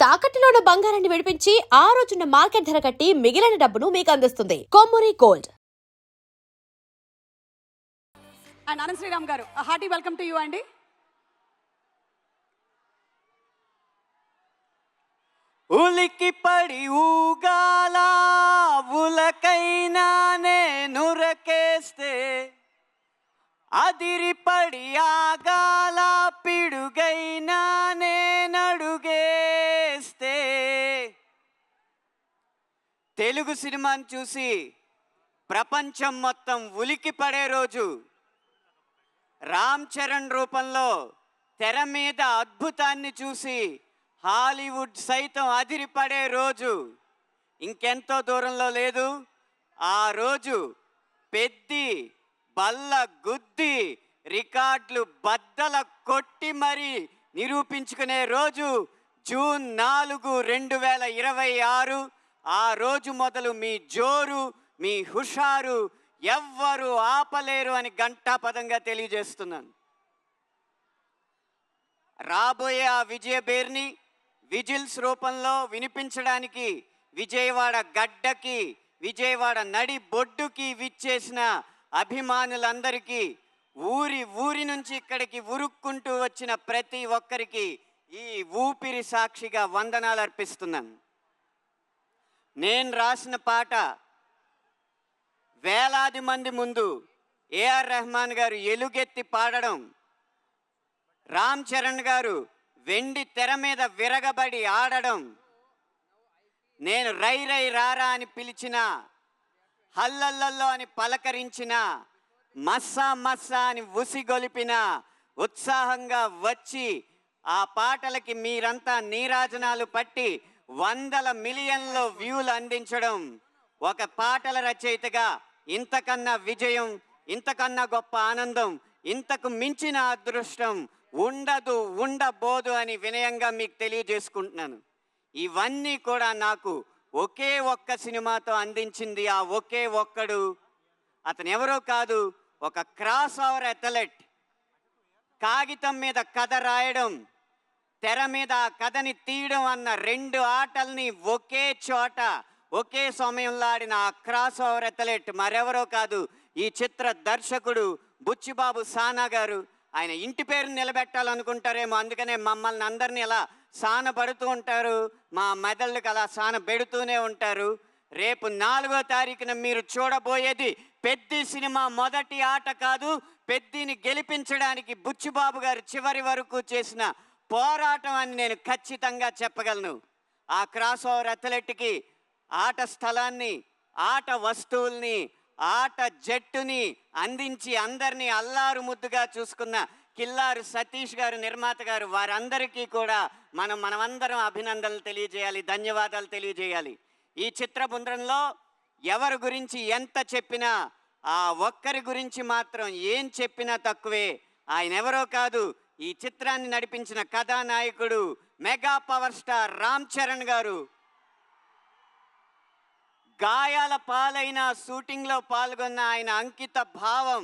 తాకట్టులో ఉన్న బంగారాన్ని విడిపించి ఆ రోజున్న మార్కెట్ ధర కట్టి మిగిలిన డబ్బును మీకు అందిస్తుంది కొమ్మూరి గోల్డ్. అండ్ ఆనంద్ శ్రీరామ్ గారు, హార్టీ వెల్కమ్ టు యూ అండి. ఉలికి పడి ఊగాల ఉలకైనా నేనురకేస్తే, అదిరిపడి ఆగాల పిడుగైనా నేనడుగేస్తే, తెలుగు సినిమాని చూసి ప్రపంచం మొత్తం ఉలికి పడే రోజు, రామ్ చరణ్ రూపంలో తెర మీద అద్భుతాన్ని చూసి హాలీవుడ్ సైతం అదిరిపడే రోజు ఇంకెంతో దూరంలో లేదు. ఆ రోజు పెద్ది బల్ల గుద్ది రికార్డులు బద్దల కొట్టి మరి నిరూపించుకునే రోజు జూన్ 4, 2026. ఆ రోజు మొదలు మీ జోరు, మీ హుషారు ఎవ్వరు ఆపలేరు అని ఘంటాపదంగా తెలియజేస్తున్నాను. రాబోయే ఆ విజయ బేర్ని విజిల్స్ రూపంలో వినిపించడానికి విజయవాడ గడ్డకి, విజయవాడ నడి బొడ్డుకి విచ్చేసిన అభిమానులందరికీ, ఊరి నుంచి ఇక్కడికి ఉరుక్కుంటూ వచ్చిన ప్రతి ఒక్కరికి ఈ ఊపిరి సాక్షిగా వందనాలు అర్పిస్తున్నాను. నేను రాసిన పాట వేలాది మంది ముందు ఏఆర్ రెహమాన్ గారు ఎలుగెత్తి పాడడం, రామ్ చరణ్ గారు వెండి తెర మీద విరగబడి ఆడడం, నేను రై రై రారా అని పిలిచిన, హల్లల్లల్లో అని పలకరించిన, మస్సా మస్సా అని ఉసిగొలిపిన, ఉత్సాహంగా వచ్చి ఆ పాటలకి మీరంతా నీరాజనాలు పట్టి 100 మిలియన్ల వ్యూలు అందించడం, ఒక పాటల రచయితగా ఇంతకన్నా విజయం, ఇంతకన్నా గొప్ప ఆనందం, ఇంతకు మించిన అదృష్టం ఉండబోదు అని వినయంగా మీకు తెలియజేసుకుంటున్నాను. ఇవన్నీ కూడా నాకు ఒకే ఒక్క సినిమాతో అందించింది ఆ ఒకే ఒక్కడు. అతను ఎవరో కాదు, ఒక క్రాస్ ఓవర్ అథ్లెట్. కాగితం మీద కథ రాయడం, తెర మీద ఆ కథని తీయడం అన్న 2 ఆటల్ని ఒకే చోట ఒకే సమయంలో ఆడిన ఆ క్రాస్ ఓవర్ అథ్లెట్ మరెవరో కాదు, ఈ చిత్ర దర్శకుడు బుచ్చిబాబు సానా గారు. ఆయన ఇంటి పేరు నిలబెట్టాలనుకుంటారేమో, అందుకనే మమ్మల్ని అందరినీ అలా సానబడుతూ ఉంటారు, మా మెదళ్ళకి అలా సానబెడుతూనే ఉంటారు. రేపు 4వ తారీఖున మీరు చూడబోయేది పెద్ది సినిమా మొదటి ఆట కాదు, పెద్దిని గెలిపించడానికి బుచ్చిబాబు గారు చివరి వరకు చేసిన పోరాటం అని నేను ఖచ్చితంగా చెప్పగలను. ఆ క్రాస్ ఓవర్ అథ్లెట్కి ఆట స్థలాన్ని, ఆట వస్తువుల్ని, ఆట జట్టుని అందించి అందరినీ అల్లారు ముద్దుగా చూసుకున్న కిల్లారు సతీష్ గారు, నిర్మాత గారు, వారందరికీ కూడా మనమందరం అభినందనలు తెలియజేయాలి, ధన్యవాదాలు తెలియజేయాలి. ఈ చిత్ర బృందంలో ఎవరి గురించి ఎంత చెప్పినా, ఆ ఒక్కరి గురించి మాత్రం ఏం చెప్పినా తక్కువే. ఆయన ఎవరో కాదు, ఈ చిత్రాన్ని నడిపించిన కథానాయకుడు mega power star Ram Charan గారు. గాయాల పాలైన షూటింగ్లో పాల్గొన్న ఆయన అంకిత భావం,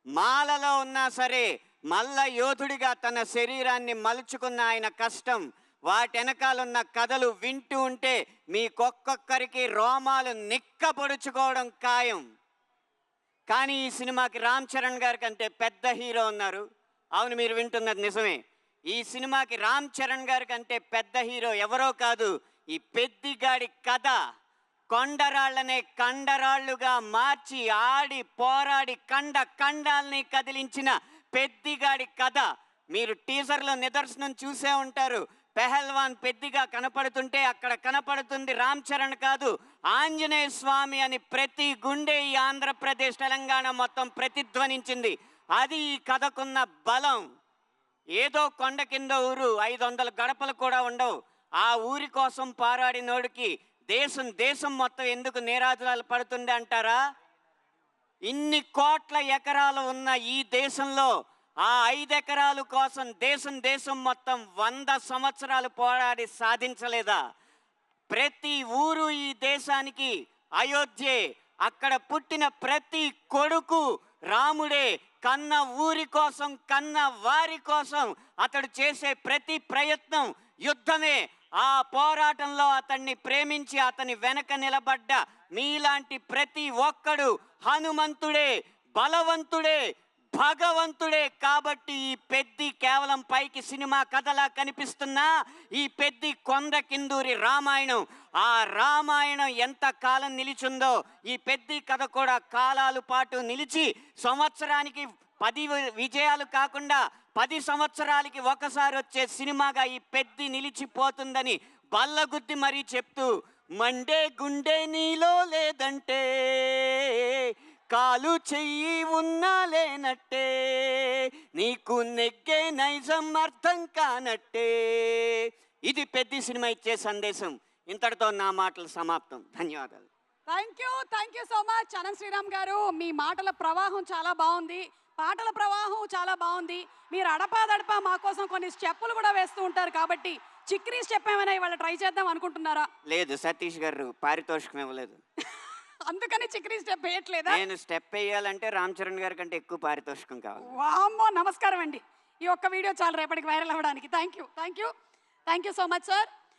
మాలలో ఉన్నా సరే మల్ల యోధుడిగా తన శరీరాన్ని మలుచుకున్న ఆయన కష్టం, వాటెనకాలన్న కథలు వింటూ ఉంటే మీకొక్కొక్కరికి రోమాలు నిక్కపొడుచుకోవడం ఖాయం. కానీ ఈ సినిమాకి రామ్ చరణ్ గారి కంటే పెద్ద హీరో ఉన్నారు. అవును, మీరు వింటున్నది నిజమే. ఈ సినిమాకి రామ్ చరణ్ గారి కంటే పెద్ద హీరో ఎవరో కాదు, ఈ పెద్దిగాడి కథ కొండరాళ్లనే కండరాళ్లుగా మార్చి ఆడి పోరాడి కండాల్ని కదిలించిన పెద్దిగాడి కథ. మీరు టీజర్లో నిదర్శనం చూసే ఉంటారు. పెహల్వాన్ పెద్దిగా కనపడుతుంటే అక్కడ కనపడుతుంది రామ్ చరణ్ కాదు, ఆంజనేయ స్వామి అని ప్రతి గుండె ఈ ఆంధ్రప్రదేశ్, తెలంగాణ మొత్తం ప్రతిధ్వనించింది. అది ఈ కథకున్న బలం. ఏదో కొండ కింద ఊరు, 500 గడపలు కూడా ఉండవు. ఆ ఊరి కోసం పోరాడినోడికి దేశం మొత్తం ఎందుకు నీరాజనాలు పడుతుంది అంటారా? ఇన్ని కోట్ల ఎకరాలు ఉన్న ఈ దేశంలో ఆ 5 ఎకరాల కోసం దేశం మొత్తం 100 సంవత్సరాలు పోరాడి సాధించలేదా? ప్రతి ఊరు ఈ దేశానికి అయోధ్యే. అక్కడ పుట్టిన ప్రతి కొడుకు రాముడే. కన్న ఊరి కోసం, కన్న వారి కోసం అతడు చేసే ప్రతి ప్రయత్నం యుద్ధమే. ఆ పోరాటంలో అతన్ని ప్రేమించి అతని వెనక నిలబడ్డ మీలాంటి ప్రతి ఒక్కడు హనుమంతుడే, బలవంతుడే, భగవంతుడే. కాబట్టి ఈ పెద్ది కేవలం పైకి సినిమా కథలా కనిపిస్తున్నా ఈ పెద్ది కొండ కిందూరి రామాయణం. ఆ రామాయణం ఎంత కాలం నిలిచిందో ఈ పెద్ది కథ కూడా కాలాల పాటు నిలిచి సంవత్సరానికి 10 విజయాలు కాకుండా 10 సంవత్సరాలకి ఒకసారి వచ్చే సినిమాగా ఈ పెద్ది నిలిచిపోతుందని బల్లగుద్ది మరీ చెప్తూ, మండే గుండె నీలో లేదంటే కాలు చెయ్యి ఉన్నా లేనట్టే, నీకు నెగ్గే నైజం అర్థం కానట్టే. ఇది పెద్ద సినిమా ఇచ్చే సందేశం. ఇంతటితో నా మాటలు సమాప్తం. ధన్యవాదాలు. Thank you so much Anant Sriram గారు. మీ మాటల ప్రవాహం చాలా బాగుంది, పాటల ప్రవాహం చాలా బాగుంది. మీరు అడపాదడపా మా కోసం కొన్ని స్టెప్పులు కూడా వేస్తూ ఉంటారు. కాబట్టి చిక్రీ స్టెప్ ఏమైనా ఇవాళ ట్రై చేద్దాం అనుకుంటున్నారా? లేదు, సతీష్ గారు పారితోషికం ఇవ్వలేదు. అందుకని చిక్రీ స్టెప్ వేయట్లేదా? నేను స్టెప్ వేయాలంటే రామ్ చరణ్ గారి కంటే ఎక్కువ పారితోషికం కావాలి. వామ్మో, నమస్కారం అండి. ఈ ఒక్క వీడియో చాలు రేపటికి వైరల్ అవ్వడానికి. Thank you so much sir.